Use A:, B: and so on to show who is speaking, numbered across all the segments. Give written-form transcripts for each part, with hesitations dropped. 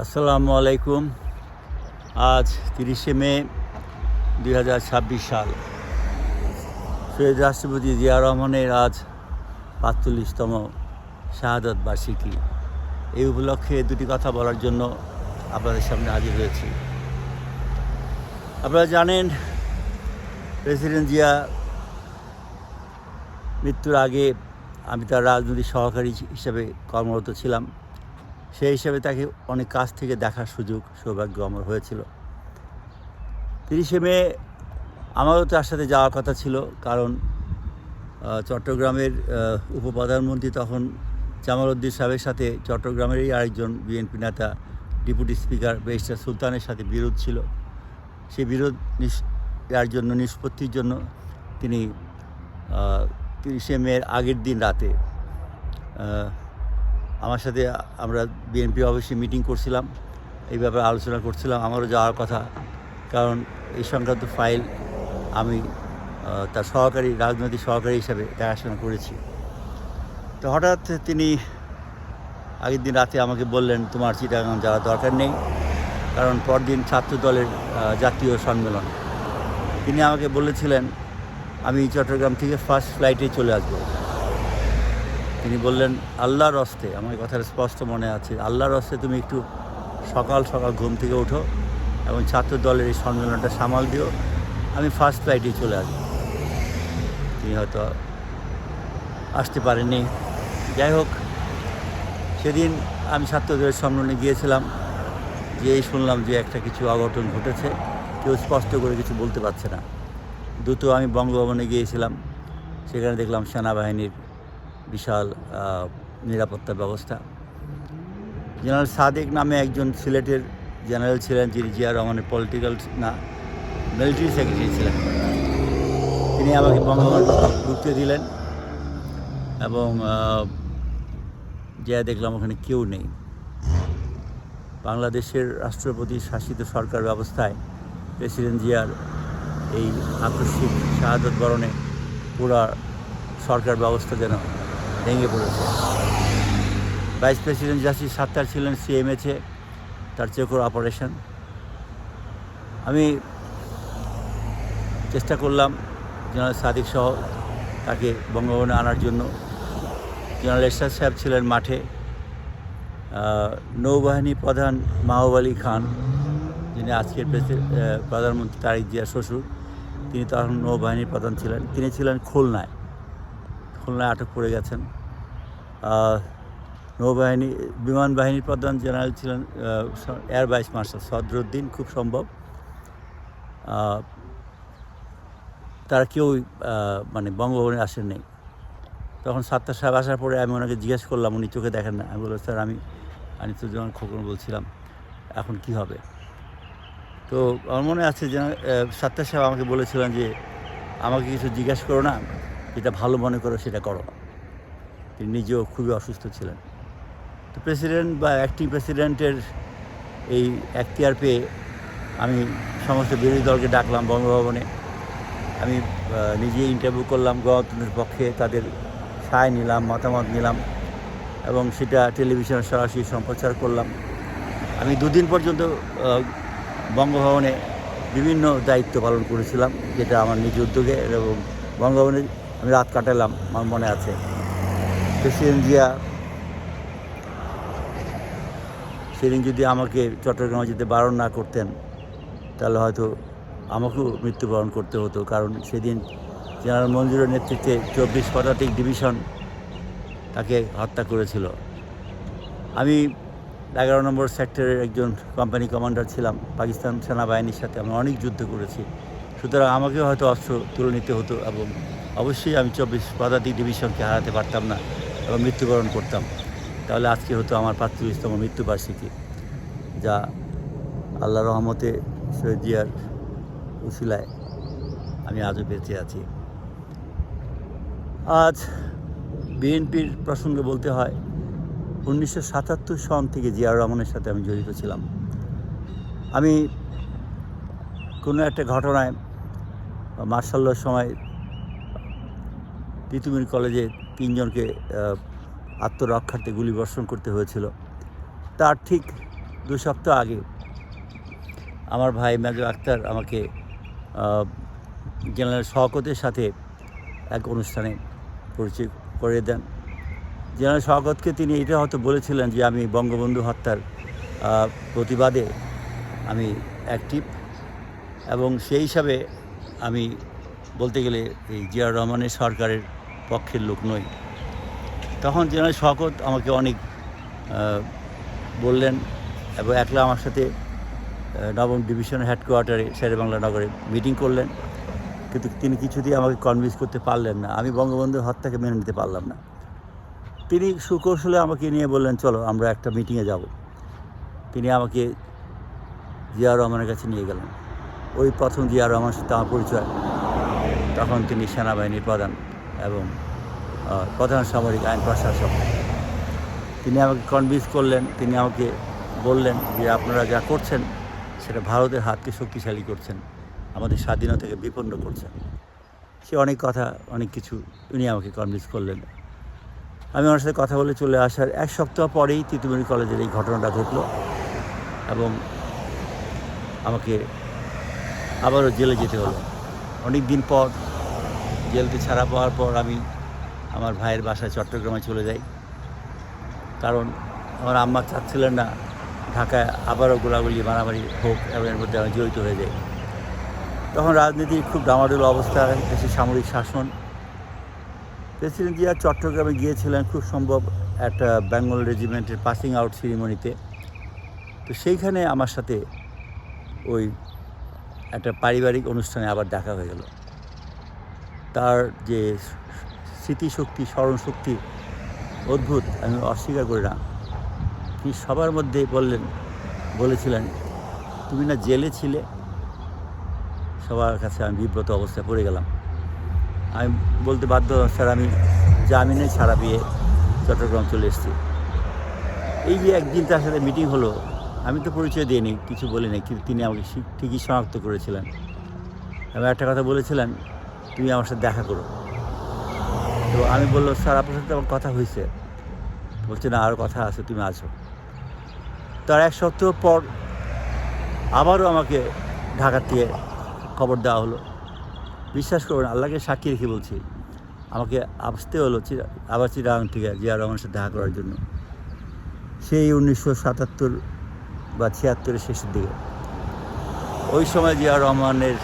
A: আসসালামু আলাইকুম। আজ 30শে মে 2026 সাল। শহীদ রাষ্ট্রপতি জিয়া রহমানের আজ ৪৫তম শাহাদত বার্ষিকী। এই উপলক্ষে দুটি কথা বলার জন্য আপনাদের সামনে হাজির হয়েছি। আপনারা জানেন, প্রেসিডেন্ট জিয়া মৃত্যুর আগে আমি তার রাজনৈতিক সহকারী হিসেবে কর্মরত ছিলাম। সেই হিসাবে তাকে অনেক কাছ থেকে দেখার সৌভাগ্য আমার হয়েছিল। 30শে মে আমারও তার সাথে যাওয়ার কথা ছিল, কারণ চট্টগ্রামের উপপ্রধানমন্ত্রী তখন জামাল উদ্দিন সাহেবের সাথে চট্টগ্রামেরই আরেকজন বিএনপি নেতা ডেপুটি স্পিকার ব্যারিস্টার সুলতানের সাথে বিরোধ ছিল। সেই বিরোধ নিষ্পত্তির জন্য তিনি 30শে মের আগের দিন রাতে আমার সাথে আমরা বিএনপি অফিসে মিটিং করছিলাম, এই ব্যাপারে আলোচনা করছিলাম। আমারও যাওয়ার কথা, কারণ এই সংক্রান্ত ফাইল আমি তার রাজনৈতিক সহকারী হিসাবে দেখাশোনা করেছি। তো হঠাৎ তিনি আগের দিন রাতে আমাকে বললেন, তোমার চিটাগাং যাওয়ার দরকার নেই, কারণ পরদিন ছাত্র দলের জাতীয় সম্মেলন। তিনি আমাকে বলেছিলেন আমি চট্টগ্রাম থেকে ফার্স্ট ফ্লাইটে চলে আসবো। তিনি বললেন, আল্লাহর হস্তে, আমার কথাটা স্পষ্ট মনে আছে, আল্লাহর হস্তে তুমি একটু সকাল সকাল ঘুম থেকে ওঠো এবং ছাত্র দলের এই সম্মেলনটা সামাল দিও, আমি ফার্স্ট ফ্লাইটেই চলে আসবো। তিনি হয়তো আসতে পারেননি। যাই হোক, সেদিন আমি ছাত্র দলের সম্মেলনে গিয়েছিলাম, যেই শুনলাম যে একটা কিছু অঘটন ঘটেছে, কেউ স্পষ্ট করে কিছু বলতে পারছে না। দ্রুত আমি বঙ্গভবনে গিয়েছিলাম, সেখানে দেখলাম সেনাবাহিনীর বিশাল নিরাপত্তা ব্যবস্থা। জেনারেল সাদেক নামে একজন সিলেটের জেনারেল ছিলেন, যিনি জিয়া রহমানের মিলিটারি সেক্রেটারি ছিলেন। তিনি আমাকে বঙ্গভবনে ঢুকতে দিলেন এবং যা দেখলাম ওখানে কেউ নেই। বাংলাদেশের রাষ্ট্রপতি শাসিত সরকার ব্যবস্থায় প্রেসিডেন্ট জিয়ার এই আকস্মিক শাহাদত বরণে পুরা সরকার ব্যবস্থা যেন ভেঙে পড়েছে। ভাইস প্রেসিডেন্ট জাস্টিস সাত্তার ছিলেন সিএমএচে, তার চেকর অপারেশন। আমি চেষ্টা করলাম জেনারেল সাদিক সহ তাকে বঙ্গভবনে আনার জন্য। জেনারেল এরশাদ সাহেব ছিলেন মাঠে। নৌবাহিনী প্রধান মাহবুব আলী খান, যিনি আজকের প্রধানমন্ত্রী তারেক জিয়ার শ্বশুর, তিনি তখন নৌবাহিনীর প্রধান ছিলেন। তিনি ছিলেন খুলনায় আটক পড়ে গেছেন। বিমান বাহিনীর প্রধান জেনারেল ছিলেন এয়ার ভাইস মার্শাল সদরুদ্দিন, খুব সম্ভব। তারা কেউই বঙ্গভবনে আসেননি। তখন সাত্তার সাহেব আসার পরে আমি ওনাকে জিজ্ঞেস করলাম, উনি চোখে দেখেন না। আমি বললাম, স্যার আমি আনিসুজ্জামান খোকন বলছিলাম, এখন কি হবে? তো আমার মনে আছে যে সাত্তার সাহেব আমাকে বলেছিলেন যে আমাকে কিছু জিজ্ঞেস করো না, যেটা ভালো মনে করো সেটা করো। তিনি নিজেও খুবই অসুস্থ ছিলেন। তো প্রেসিডেন্ট বা অ্যাক্টিং প্রেসিডেন্টের এই এখতিয়ার পেয়ে আমি সমস্ত বিরোধী দলকে ডাকলাম বঙ্গভবনে। আমি নিজে ইন্টারভিউ করলাম, গণতন্ত্রের পক্ষে তাদের সায় নিলাম, মতামত নিলাম এবং সেটা টেলিভিশনে সরাসরি সম্প্রচার করলাম। আমি দুদিন পর্যন্ত বঙ্গভবনে বিভিন্ন দায়িত্ব পালন করেছিলাম, যেটা আমার নিজ উদ্যোগে, এবং বঙ্গভবনে আমি রাত কাটালাম। আমার মনে আছে প্রেসিডেন্ট জিয়া সেদিন যদি আমাকে চট্টগ্রামে যেতে বারণ না করতেন, তাহলে হয়তো আমাকেও মৃত্যুবরণ করতে হতো, কারণ সেদিন জেনারেল মঞ্জুরের নেতৃত্বে 24 পদাতিক ডিভিশন তাকে হত্যা করেছিল। আমি 11 নম্বর সেক্টরের একজন কোম্পানি কমান্ডার ছিলাম। পাকিস্তান সেনাবাহিনীর সাথে আমরা অনেক যুদ্ধ করেছি, সুতরাং আমাকেও হয়তো অস্ত্র তুলে নিতে হতো এবং অবশ্যই আমি 24 পদাতিক ডিভিশনকে হারাতে পারতাম না এবং মৃত্যুবরণ করতাম। তাহলে আজকে হতো আমার 45তম মৃত্যুবার্ষিকী, যা আল্লাহর রহমতে শহীদ জিয়ার উসিলায় আমি আজও বেঁচে আছি। আজ বিএনপির প্রসঙ্গে বলতে হয়, 1977 সন থেকে জিয়াউর রহমানের সাথে আমি জড়িত ছিলাম। আমি কোনো একটা ঘটনায় মার্শাল্লার সময় তিতুমির কলেজে 3 জনকে আত্মরক্ষার্থে গুলিবর্ষণ করতে হয়েছিল। তার ঠিক 2 সপ্তাহ আগে আমার ভাই মেজর আক্তার আমাকে জেনারেল শওকতের সাথে এক অনুষ্ঠানে পরিচয় করিয়ে দেন। জেনারেল শওকতকে তিনি এটা হয়তো বলেছিলেন যে আমি বঙ্গবন্ধু হত্যার প্রতিবাদে আমি অ্যাক্টিভ, এবং সেই হিসাবে আমি বলতে গেলে এই জিয়াউর রহমানের সরকারের পক্ষের লোক নই। তখন জেনারেল শওকত আমাকে অনেক বললেন এবং একলা আমার সাথে নবম ডিভিশনের হেডকোয়ার্টারে শেরেবাংলা নগরে মিটিং করলেন, কিন্তু তিনি কিছুতেই আমাকে কনভিন্স করতে পারলেন না। আমি বঙ্গবন্ধুর হত্যাকে মেনে নিতে পারলাম না। তিনি সুকৌশলে আমাকে নিয়ে বললেন, চলো আমরা একটা মিটিংয়ে যাব। তিনি আমাকে জিয়াউর রহমানের কাছে নিয়ে গেলেন। ওই প্রথম জিয়াউর রহমানের সাথে আমার পরিচয়। তখন তিনি সেনাবাহিনীর প্রধান এবং প্রধান সামরিক আইন প্রশাসক। তিনি আমাকে কনভিন্স করলেন, তিনি আমাকে বললেন যে আপনারা যা করছেন সেটা ভারতের হাতকে শক্তিশালী করছেন, আমাদের স্বাধীনতাকে বিপন্ন করছেন। সে অনেক কথা, অনেক কিছু উনি আমাকে কনভিন্স করলেন। আমি ওনার সাথে কথা বলে চলে আসার 1 সপ্তাহ পরেই তিতুমির কলেজের এই ঘটনাটা ঘটলো এবং আমাকে আবারও জেলে যেতে হলো। অনেক দিন পর জেলতে ছাড়া পাওয়ার পর আমি আমার ভাইয়ের বাসায় চট্টগ্রামে চলে যাই, কারণ আমার আম্মা চাচ্ছিলেন না ঢাকায় আবারও গোলাগুলি মারামারি হোক এবং এর মধ্যে আমি জড়িত হয়ে যাই। তখন রাজনীতির খুব ডামাডোল অবস্থা, দেশে সামরিক শাসন। প্রেসিডেন্ট জিয়া চট্টগ্রামে গিয়েছিলেন খুব সম্ভব একটা বেঙ্গল রেজিমেন্টের পাসিং আউট সেরিমনিতে। তো সেইখানে আমার সাথে ওই একটা পারিবারিক অনুষ্ঠানে আবার দেখা হয়ে গেল। তার যে স্মৃতিশক্তি, স্মরণশক্তি অদ্ভুত, আমি অস্বীকার করি না। তিনি সবার মধ্যে বলেছিলেন, তুমি না জেলে ছিলে? সবার কাছে আমি বিব্রত অবস্থায় পড়ে গেলাম। আমি বলতে বাধ্য, স্যার আমি জামিনে ছাড়া পেয়ে চট্টগ্রাম চলে এসেছি। এই যে একদিন তার সাথে মিটিং হলো, আমি তো পরিচয় দিইনি, কিছু বলিনি, কিন্তু তিনি আমাকে ঠিকই শনাক্ত করেছিলেন এবং একটা কথা বলেছিলেন, তুমি আমার সাথে দেখা করো। তো আমি বললাম, স্যার আপনার সাথে আমার কথা হয়েছে। বলছে, না আরও কথা আছে, তুমি আছো। তার 1 সপ্তাহ পর আবারও আমাকে ঢাকার থেকে খবর দেওয়া হলো। বিশ্বাস করবেন, আল্লাহকে সাক্ষী রেখে বলছি, আমাকে আসতে হলো আবার চিটাগাং থেকে জিয়াউর রহমানের সাথে দেখা করার জন্য। সেই 1977 বা 76-এর শেষের দিকে। ওই সময় জিয়াউর রহমানের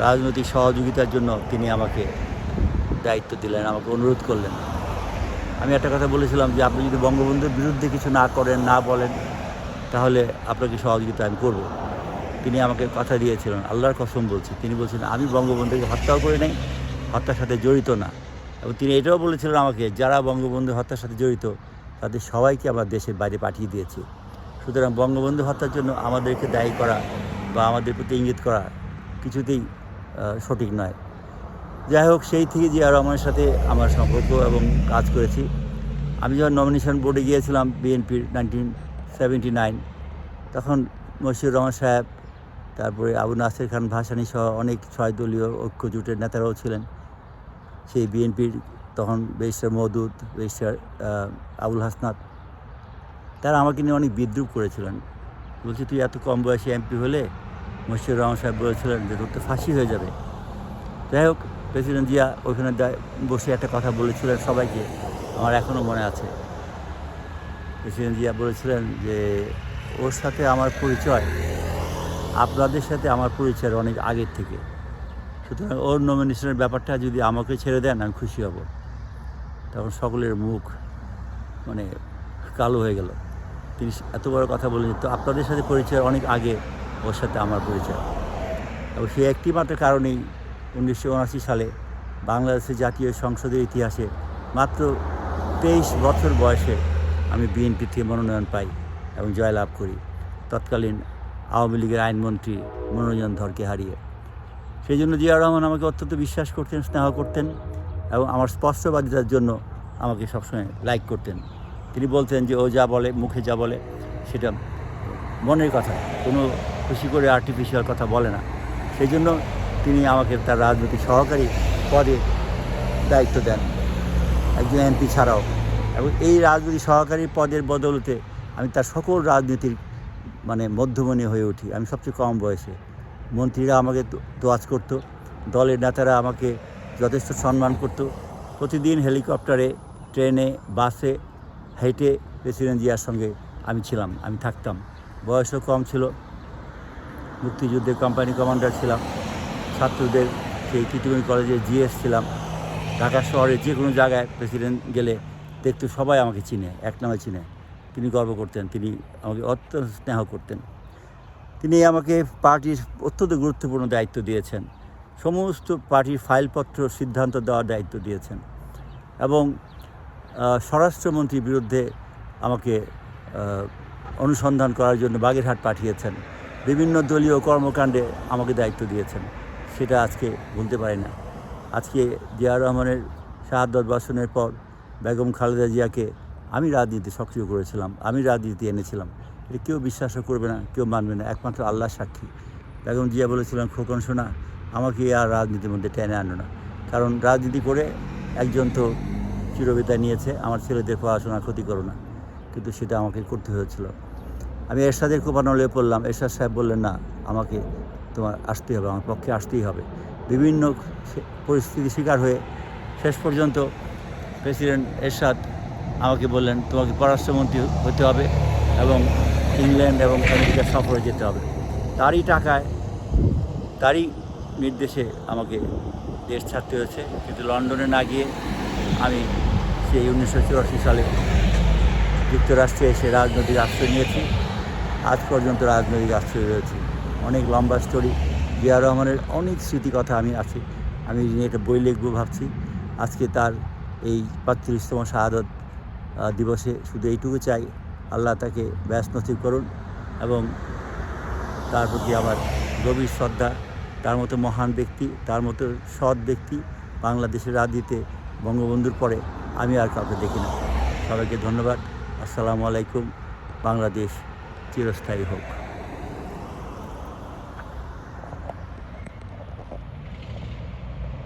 A: রাজনৈতিক সহযোগিতার জন্য তিনি আমাকে দায়িত্ব দিলেন, আমাকে অনুরোধ করলেন। আমি একটা কথা বলেছিলাম যে আপনি যদি বঙ্গবন্ধুর বিরুদ্ধে কিছু না করেন, না বলেন, তাহলে আপনাকে সহযোগিতা আমি করব। তিনি আমাকে কথা দিয়েছিলেন, আল্লাহর কসম বলছি, তিনি বলছিলেন আমি বঙ্গবন্ধুকে হত্যাও করে নাই, হত্যার সাথে জড়িত না। এবং তিনি এটাও বলেছিলেন আমাকে, যারা বঙ্গবন্ধু হত্যার সাথে জড়িত তাদের সবাইকে আমরা দেশের বাইরে পাঠিয়ে দিয়েছি। সুতরাং বঙ্গবন্ধু হত্যার জন্য আমাদেরকে দায়ী করা বা আমাদের প্রতি ইঙ্গিত করা কিছুতেই সঠিক নয়। যাই হোক, সেই থেকে জিয়াউর রহমানের সাথে আমার সম্পর্ক এবং কাজ করেছি। আমি যখন নমিনেশন বোর্ডে গিয়েছিলাম বিএনপির 1979, তখন মশিউর রহমান সাহেব, তারপরে আবু নাসের খান ভাসানী সহ অনেক 6 দলীয় ঐক্য জোটের নেতারাও ছিলেন। সেই বিএনপির তখন ব্যারিস্টার মওদুদ, ব্যারিস্টার আবুল হাসনাত, তারা আমাকে নিয়ে অনেক বিদ্রূপ করেছিলেন। বলছি, তুই এত কম বয়সে এমপি হলে? মশিউর রহমান সাহেব বলেছিলেন যে তোর তো ফাঁসি হয়ে যাবে। যাই হোক, প্রেসিডেন্ট জিয়া ওইখানে বসে একটা কথা বলেছিলেন সবাইকে, আমার এখনও মনে আছে। প্রেসিডেন্ট জিয়া বলেছিলেন যে ওর সাথে আমার পরিচয় আপনাদের সাথে আমার পরিচয়ের অনেক আগের থেকে, সুতরাং ওর নমিনেশনের ব্যাপারটা যদি আমাকে ছেড়ে দেন আমি খুশি হব। তখন সকলের মুখ মানে কালো হয়ে গেল। তিনি এত বড় কথা বলেন, তো আপনাদের সাথে পরিচয় অনেক আগে ওর সাথে আমার পরিচয়। এবং সেই একটি মাত্র কারণেই 1979 সালে বাংলাদেশের জাতীয় সংসদের ইতিহাসে মাত্র 23 বছর বয়সে আমি বিএনপি থেকে মনোনয়ন পাই এবং জয়লাভ করি তৎকালীন আওয়ামী লীগের আইনমন্ত্রী মনোরঞ্জন ধরকে হারিয়ে। সেই জন্য জিয়াউর রহমান আমাকে অত্যন্ত বিশ্বাস করতেন, স্নেহ করতেন এবং আমার স্পষ্টবাদিতার জন্য আমাকে সবসময় লাইক করতেন। তিনি বলতেন যে ও যা বলে, মুখে যা বলে সেটা মনের কথা, কোনো খুশি করে আর্টিফিশিয়াল কথা বলে না। সেই জন্য তিনি আমাকে তার রাজনৈতিক সহকারী পদে দায়িত্ব দেন, একজন এমপি ছাড়াও। এবং এই রাজনৈতিক সহকারী পদের বদলতে আমি তার সকল রাজনীতির মানে মধ্যমণি হয়ে উঠি। আমি সবচেয়ে কম বয়সে। মন্ত্রীরা আমাকে তোয়াজ করতো, দলের নেতারা আমাকে যথেষ্ট সম্মান করতো। প্রতিদিন হেলিকপ্টারে, ট্রেনে, বাসে, হেঁটে প্রেসিডেন্ট জিয়ার সঙ্গে আমি ছিলাম, আমি থাকতাম। বয়সও কম ছিল। মুক্তিযুদ্ধের কোম্পানি কমান্ডার ছিলাম। ছাত্রদের সেই তিতুমির কলেজে জিএস ছিলাম। ঢাকা শহরে যে কোনো জায়গায় প্রেসিডেন্ট গেলে দেখতে সবাই আমাকে চিনে, এক নামে চিনে। তিনি গর্ব করতেন, তিনি আমাকে অত্যন্ত স্নেহ করতেন। তিনি আমাকে পার্টির অত্যন্ত গুরুত্বপূর্ণ দায়িত্ব দিয়েছেন। সমস্ত পার্টির ফাইলপত্র সিদ্ধান্ত দেওয়ার দায়িত্ব দিয়েছেন এবং স্বরাষ্ট্রমন্ত্রীর বিরুদ্ধে আমাকে অনুসন্ধান করার জন্য বাগেরহাট পাঠিয়েছেন। বিভিন্ন দলীয় কর্মকাণ্ডে আমাকে দায়িত্ব দিয়েছেন। সেটা আজকে ভুলতে পারি না। আজকে জিয়া রহমানের শাহাদত বর্ষণের পর বেগম খালেদা জিয়াকে আমি রাজনীতি সক্রিয় করেছিলাম, আমি রাজনীতি এনেছিলাম। এটা কেউ বিশ্বাসও করবে না, কেউ মানবে না, একমাত্র আল্লাহ সাক্ষী। বেগম জিয়া বলেছিলেন, খোকন সোনা, আমাকে আর রাজনীতির মধ্যে টেনে আনো না, কারণ রাজনীতি করে একজন তো চিরবিদায় নিয়েছে, আমার ছেলেদের পড়াশোনার ক্ষতি করো না। কিন্তু সেটা আমাকে করতে হয়েছিল। আমি এরশাদের কোপানলে পড়লাম। এরশাদ সাহেব বললেন, না, আমাকে তোমার আসতেই হবে, আমার পক্ষে আসতেই হবে। বিভিন্ন পরিস্থিতির শিকার হয়ে শেষ পর্যন্ত প্রেসিডেন্ট এরশাদ আমাকে বললেন, তোমাকে পররাষ্ট্রমন্ত্রী হতে হবে এবং ইংল্যান্ড এবং আমেরিকা সফরে যেতে হবে। তারই টাকায়, তারই নির্দেশে আমাকে দেশ ছাড়তে হয়েছে। কিন্তু লন্ডনে না গিয়ে আমি সেই 1984 সালে যুক্তরাষ্ট্রে এসে রাজনৈতিক আশ্রয় নিয়েছি। আজ পর্যন্ত রাজনৈতিক আশ্রয় রয়েছে। অনেক লম্বা স্টোরি। জিয়া রহমানের অনেক স্মৃতি কথা আমি আছে, আমি নিয়ে একটা বই লিখব ভাবছি। আজকে তার এই 35তম শাহাদত দিবসে শুধু এইটুকু চাই, আল্লাহ তাকে ব্যাস নসিব করুন এবং তার প্রতি আমার গভীর শ্রদ্ধা। তার মতো মহান ব্যক্তি, তার মতো সৎ ব্যক্তি বাংলাদেশের রাজনীতিতে বঙ্গবন্ধুর পরে আমি আর কাউকে দেখি না। সবাইকে ধন্যবাদ। আসসালামু আলাইকুম। বাংলাদেশ চিরস্থায়ী হোক।